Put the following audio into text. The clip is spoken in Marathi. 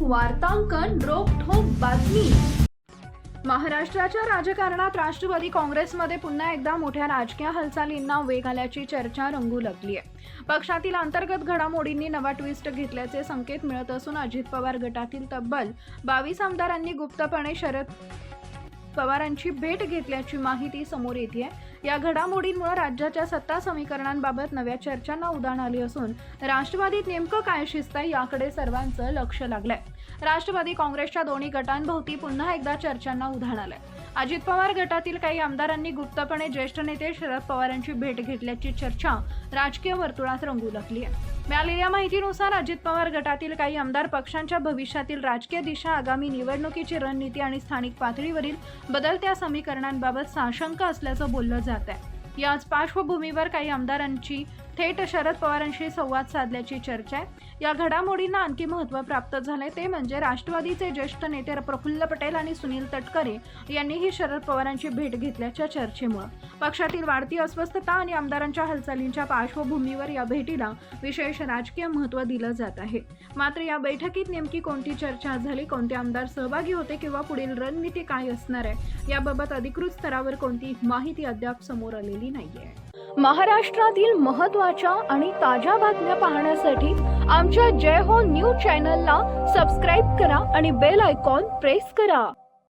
वार्तांकन रोखठोक बातमी। महाराष्ट्राच्या राजकारणात राष्ट्रवादी काँग्रेसमध्ये पुन्हा एकदा मोठ्या राजकीय हालचालींना वेग आल्याची चर्चा रंगू लागली आहे। पक्षातील अंतर्गत घडामोडींनी नवा ट्विस्ट घेतल्याचे संकेत मिळत असून अजित पवार गटातील तब्बल 22 आमदारांनी गुप्तपणे शरद पवारांची भेट घेतल्याची माहिती समोर येते। या घडामोडींमुळे राज्याच्या सत्ता समीकरणांबाबत नव्या चर्चांना उधाण आली असून राष्ट्रवादीत नेमकं काय शिजतंय याकडे सर्वांचं लक्ष लागलंय। राष्ट्रवादी काँग्रेसच्या दोन्ही गटांभोवती पुन्हा एकदा चर्चांना उधाण आलंय। अजित पवार गटातील काही आमदारांनी गुप्तपणे ज्येष्ठ नेते शरद पवारांची भेट घेतल्याची चर्चा राजकीय वर्तुळात रंगू लागली आहे। मिळालेल्या माहितीनुसार अजित पवार गटातील काही आमदार पक्षांच्या भविष्यातील राजकीय दिशा, आगामी निवडणुकीची रणनीती आणि स्थानिक पातळीवरील बदलत्या समीकरणांबाबत साशंक असल्याचं बोललं जात आहे। याच पार्श्वभूमीवर काही आमदारांची थेट शरद पवारांशी संवाद साधल्याची चर्चा आहे। या घडामोडींना आणखी महत्त्व प्राप्त झाले ते म्हणजे राष्ट्रवादीचे ज्येष्ठ नेते प्रफुल्ल पटेल आणि सुनील तटकरे यांनीही शरद पवारांची भेट घेतल्याच्या चर्चेमुळे पक्षातील वाढती अस्वस्थता आणि आमदारांच्या हालचालींच्या पार्श्वभूमीवर या भेटीला विशेष राजकीय महत्त्व दिलं जात आहे। मात्र या बैठकीत नेमकी कोणती चर्चा झाली, कोणते आमदार सहभागी होते किंवा पुढील रणनीती काय असणार आहे याबाबत अधिकृत स्तरावर कोणती माहिती अद्याप समोर आलेली नाहीये। महाराष्ट्रातील महत्त्वाच्या आणि ताज्या बातम्या पाहण्यासाठी आमच्या जय हो न्यूज चॅनलला सबस्क्राईब करा आणि बेल आयकॉन प्रेस करा।